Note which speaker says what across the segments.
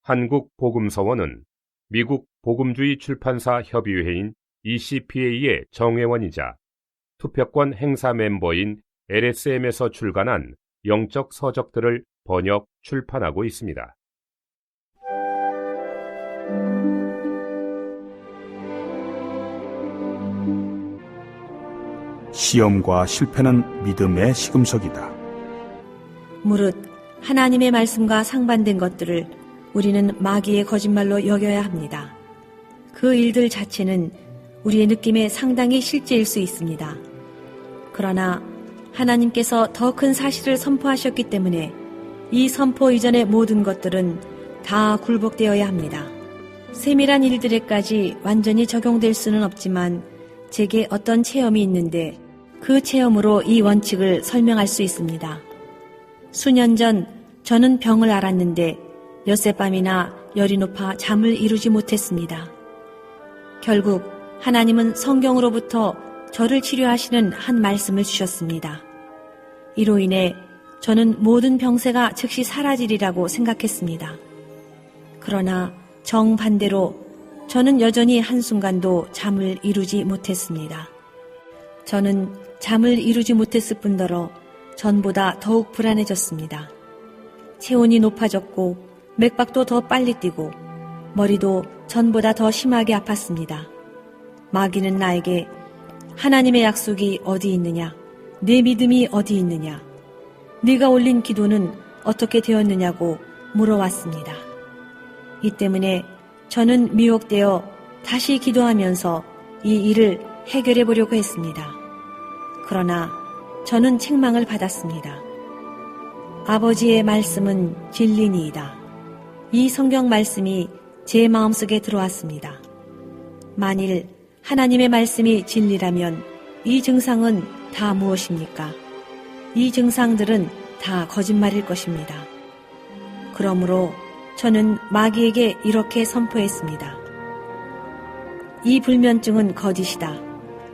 Speaker 1: 한국복음서원은 미국 복음주의 출판사 협의회인 ECPA의 정회원이자 투표권 행사 멤버인 LSM에서 출간한 영적 서적들을 번역, 출판하고 있습니다.
Speaker 2: 시험과 실패는 믿음의 시금석이다.
Speaker 3: 무릇 하나님의 말씀과 상반된 것들을 우리는 마귀의 거짓말로 여겨야 합니다. 그 일들 자체는 우리의 느낌에 상당히 실제일 수 있습니다. 그러나 하나님께서 더 큰 사실을 선포하셨기 때문에 이 선포 이전의 모든 것들은 다 굴복되어야 합니다. 세밀한 일들에까지 완전히 적용될 수는 없지만 제게 어떤 체험이 있는데 그 체험으로 이 원칙을 설명할 수 있습니다. 수년 전 저는 병을 앓았는데 엿새밤이나 열이 높아 잠을 이루지 못했습니다. 결국 하나님은 성경으로부터 저를 치료하시는 한 말씀을 주셨습니다. 이로 인해 저는 모든 병세가 즉시 사라지리라고 생각했습니다. 그러나 정반대로 저는 여전히 한순간도 잠을 이루지 못했습니다. 저는 잠을 이루지 못했을 뿐더러 전보다 더욱 불안해졌습니다. 체온이 높아졌고 맥박도 더 빨리 뛰고 머리도 전보다 더 심하게 아팠습니다. 마귀는 나에게 하나님의 약속이 어디 있느냐? 내 믿음이 어디 있느냐? 네가 올린 기도는 어떻게 되었느냐고 물어왔습니다. 이 때문에 저는 미혹되어 다시 기도하면서 이 일을 해결해 보려고 했습니다. 그러나 저는 책망을 받았습니다. 아버지의 말씀은 진리니이다. 이 성경 말씀이 제 마음속에 들어왔습니다. 만일 하나님의 말씀이 진리라면 이 증상은 다 무엇입니까? 이 증상들은 다 거짓말일 것입니다. 그러므로 저는 마귀에게 이렇게 선포했습니다. 이 불면증은 거짓이다.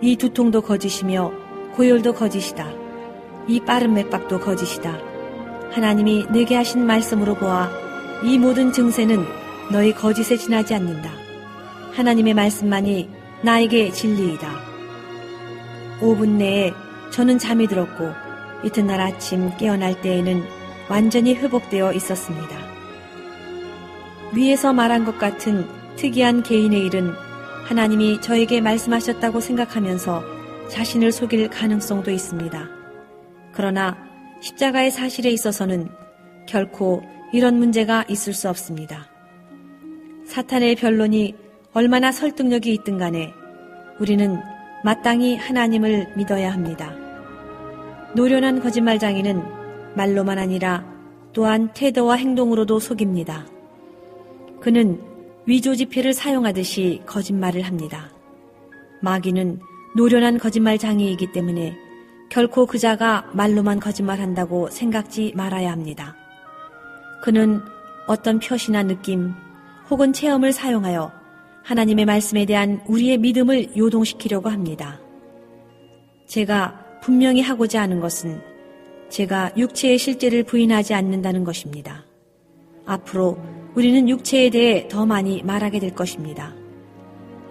Speaker 3: 이 두통도 거짓이며 고열도 거짓이다. 이 빠른 맥박도 거짓이다. 하나님이 내게 하신 말씀으로 보아 이 모든 증세는 너희 거짓에 지나지 않는다. 하나님의 말씀만이 나에게 진리이다. 5분 내에 저는 잠이 들었고 이튿날 아침 깨어날 때에는 완전히 회복되어 있었습니다. 위에서 말한 것 같은 특이한 개인의 일은 하나님이 저에게 말씀하셨다고 생각하면서 자신을 속일 가능성도 있습니다. 그러나 십자가의 사실에 있어서는 결코 이런 문제가 있을 수 없습니다. 사탄의 변론이 얼마나 설득력이 있든 간에 우리는 마땅히 하나님을 믿어야 합니다. 노련한 거짓말장이는 말로만 아니라 또한 태도와 행동으로도 속입니다. 그는 위조지폐를 사용하듯이 거짓말을 합니다. 마귀는 노련한 거짓말장이이기 때문에 결코 그자가 말로만 거짓말한다고 생각지 말아야 합니다. 그는 어떤 표시나 느낌 혹은 체험을 사용하여 하나님의 말씀에 대한 우리의 믿음을 요동시키려고 합니다. 제가 분명히 하고자 하는 것은 제가 육체의 실제를 부인하지 않는다는 것입니다. 앞으로 우리는 육체에 대해 더 많이 말하게 될 것입니다.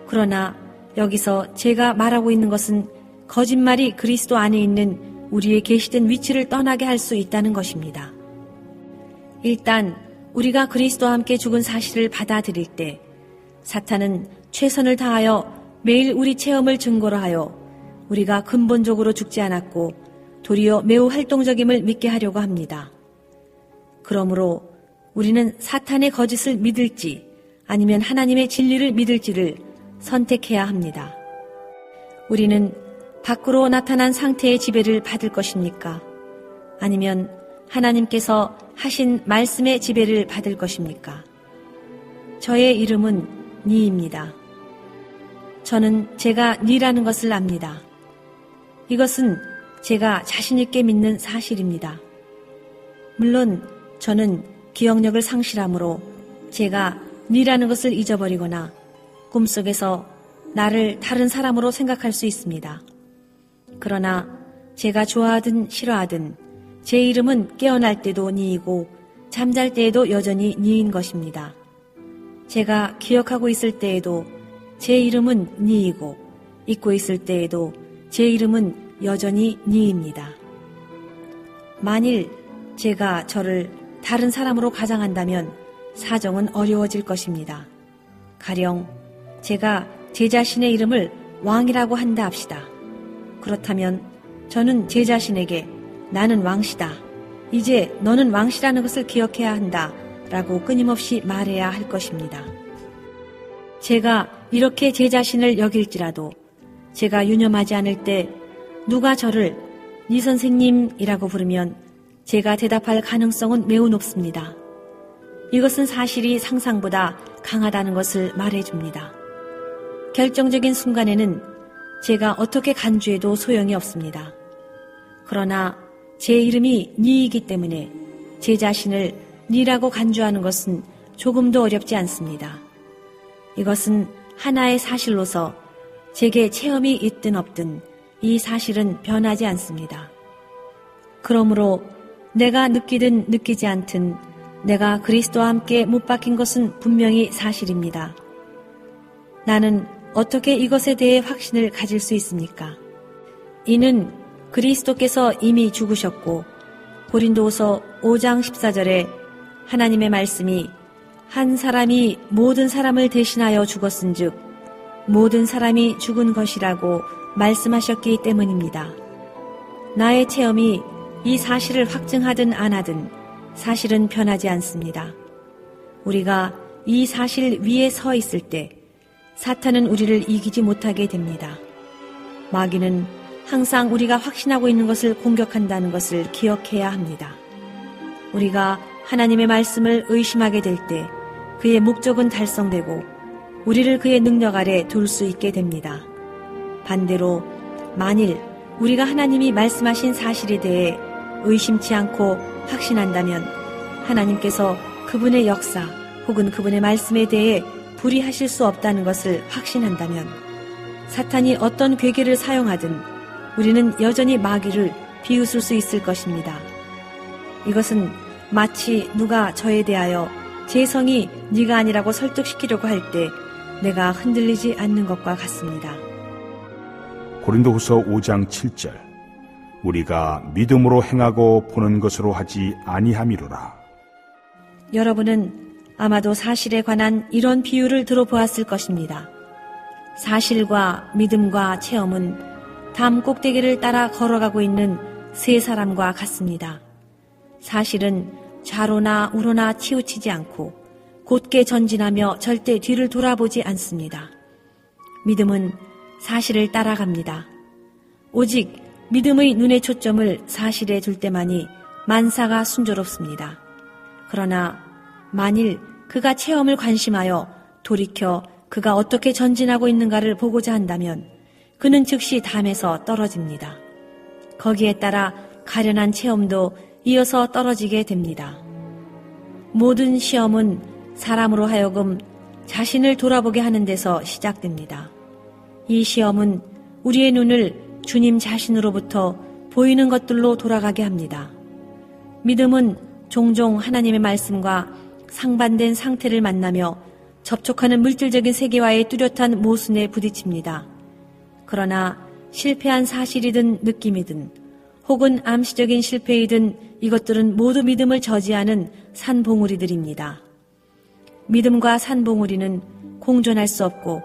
Speaker 3: 그러나 여기서 제가 말하고 있는 것은 거짓말이 그리스도 안에 있는 우리의 계시된 위치를 떠나게 할 수 있다는 것입니다. 일단 우리가 그리스도와 함께 죽은 사실을 받아들일 때 사탄은 최선을 다하여 매일 우리 체험을 증거로 하여 우리가 근본적으로 죽지 않았고 도리어 매우 활동적임을 믿게 하려고 합니다. 그러므로 우리는 사탄의 거짓을 믿을지 아니면 하나님의 진리를 믿을지를 선택해야 합니다. 우리는 밖으로 나타난 상태의 지배를 받을 것입니까? 아니면 하나님께서 하신 말씀의 지배를 받을 것입니까? 저의 이름은 니입니다. 저는 제가 니라는 것을 압니다. 이것은 제가 자신있게 믿는 사실입니다. 물론 저는 기억력을 상실함으로 제가 니라는 것을 잊어버리거나 꿈속에서 나를 다른 사람으로 생각할 수 있습니다. 그러나 제가 좋아하든 싫어하든 제 이름은 깨어날 때도 니이고 잠잘 때에도 여전히 니인 것입니다. 제가 기억하고 있을 때에도 제 이름은 니이고 잊고 있을 때에도 제 이름은 여전히 니입니다. 만일 제가 저를 다른 사람으로 가장한다면 사정은 어려워질 것입니다. 가령 제가 제 자신의 이름을 왕이라고 한다 합시다. 그렇다면 저는 제 자신에게 나는 왕시다. 이제 너는 왕시라는 것을 기억해야 한다. 라고 끊임없이 말해야 할 것입니다. 제가 이렇게 제 자신을 여길지라도 제가 유념하지 않을 때 누가 저를 니 선생님이라고 부르면 제가 대답할 가능성은 매우 높습니다. 이것은 사실이 상상보다 강하다는 것을 말해줍니다. 결정적인 순간에는 제가 어떻게 간주해도 소용이 없습니다. 그러나 제 이름이 니이기 때문에 제 자신을 니라고 간주하는 것은 조금도 어렵지 않습니다. 이것은 하나의 사실로서 제게 체험이 있든 없든 이 사실은 변하지 않습니다. 그러므로 내가 느끼든 느끼지 않든 내가 그리스도와 함께 못 박힌 것은 분명히 사실입니다. 나는 어떻게 이것에 대해 확신을 가질 수 있습니까? 이는 그리스도께서 이미 죽으셨고 고린도후서 5장 14절에 하나님의 말씀이 한 사람이 모든 사람을 대신하여 죽었은즉 모든 사람이 죽은 것이라고 말씀하셨기 때문입니다. 나의 체험이 이 사실을 확증하든 안 하든 사실은 변하지 않습니다. 우리가 이 사실 위에 서 있을 때 사탄은 우리를 이기지 못하게 됩니다. 마귀는 항상 우리가 확신하고 있는 것을 공격한다는 것을 기억해야 합니다. 우리가 하나님의 말씀을 의심하게 될 때 그의 목적은 달성되고 우리를 그의 능력 아래 둘 수 있게 됩니다. 반대로 만일 우리가 하나님이 말씀하신 사실에 대해 의심치 않고 확신한다면 하나님께서 그분의 역사 혹은 그분의 말씀에 대해 불의하실 수 없다는 것을 확신한다면 사탄이 어떤 괴계를 사용하든 우리는 여전히 마귀를 비웃을 수 있을 것입니다. 이것은 마치 누가 저에 대하여 제 성이 네가 아니라고 설득시키려고 할 때 내가 흔들리지 않는 것과 같습니다.
Speaker 2: 고린도후서 5장 7절 우리가 믿음으로 행하고 보는 것으로 하지 아니함이로라.
Speaker 3: 여러분은 아마도 사실에 관한 이런 비유를 들어보았을 것입니다. 사실과 믿음과 체험은 담 꼭대기를 따라 걸어가고 있는 세 사람과 같습니다. 사실은 좌로나 우로나 치우치지 않고 곧게 전진하며 절대 뒤를 돌아보지 않습니다. 믿음은 사실을 따라갑니다. 오직 믿음의 눈의 초점을 사실에 둘 때만이 만사가 순조롭습니다. 그러나 만일 그가 체험을 관심하여 돌이켜 그가 어떻게 전진하고 있는가를 보고자 한다면 그는 즉시 담에서 떨어집니다. 거기에 따라 가련한 체험도 이어서 떨어지게 됩니다. 모든 시험은 사람으로 하여금 자신을 돌아보게 하는 데서 시작됩니다. 이 시험은 우리의 눈을 주님 자신으로부터 보이는 것들로 돌아가게 합니다. 믿음은 종종 하나님의 말씀과 상반된 상태를 만나며 접촉하는 물질적인 세계와의 뚜렷한 모순에 부딪힙니다. 그러나 실패한 사실이든 느낌이든 혹은 암시적인 실패이든 이것들은 모두 믿음을 저지하는 산봉우리들입니다. 믿음과 산봉우리는 공존할 수 없고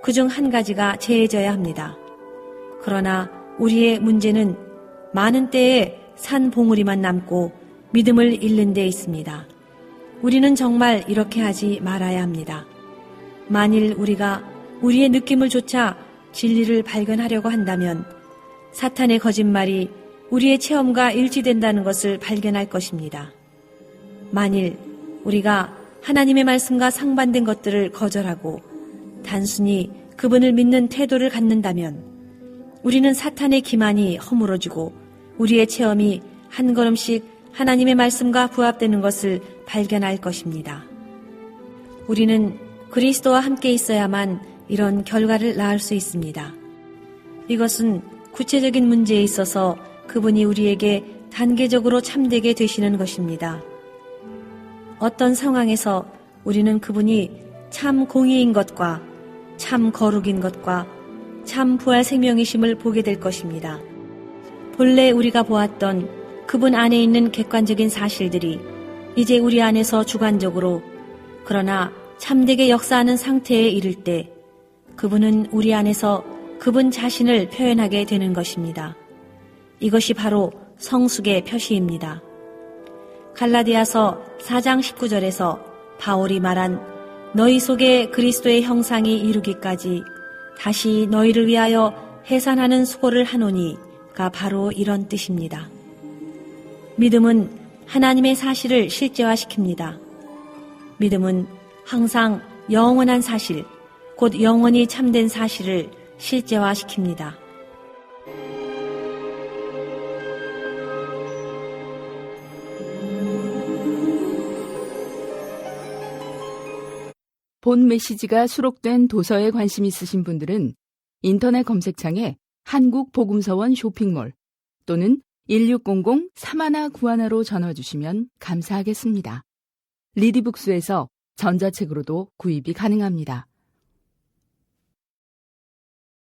Speaker 3: 그중 한 가지가 제해져야 합니다. 그러나 우리의 문제는 많은 때에 산봉우리만 남고 믿음을 잃는 데 있습니다. 우리는 정말 이렇게 하지 말아야 합니다. 만일 우리가 우리의 느낌을 조차 진리를 발견하려고 한다면 사탄의 거짓말이 우리의 체험과 일치된다는 것을 발견할 것입니다. 만일 우리가 하나님의 말씀과 상반된 것들을 거절하고 단순히 그분을 믿는 태도를 갖는다면 우리는 사탄의 기만이 허물어지고 우리의 체험이 한 걸음씩 하나님의 말씀과 부합되는 것을 발견할 것입니다. 우리는 그리스도와 함께 있어야만 이런 결과를 낳을 수 있습니다. 이것은 구체적인 문제에 있어서 그분이 우리에게 단계적으로 참되게 되시는 것입니다. 어떤 상황에서 우리는 그분이 참 공의인 것과 참 거룩인 것과 참 부활 생명이심을 보게 될 것입니다. 본래 우리가 보았던 그분 안에 있는 객관적인 사실들이 이제 우리 안에서 주관적으로 그러나 참되게 역사하는 상태에 이를 때 그분은 우리 안에서 그분 자신을 표현하게 되는 것입니다. 이것이 바로 성숙의 표시입니다. 갈라디아서 4장 19절에서 바울이 말한 너희 속에 그리스도의 형상이 이루기까지 다시 너희를 위하여 해산하는 수고를 하노니가 바로 이런 뜻입니다. 믿음은 하나님의 사실을 실제화시킵니다. 믿음은 항상 영원한 사실, 곧 영원히 참된 사실을 실제화시킵니다.
Speaker 4: 본 메시지가 수록된 도서에 관심 있으신 분들은 인터넷 검색창에 한국복음서원 쇼핑몰 또는 1600-3191로 전화 주시면 감사하겠습니다. 리디북스에서 전자책으로도 구입이 가능합니다.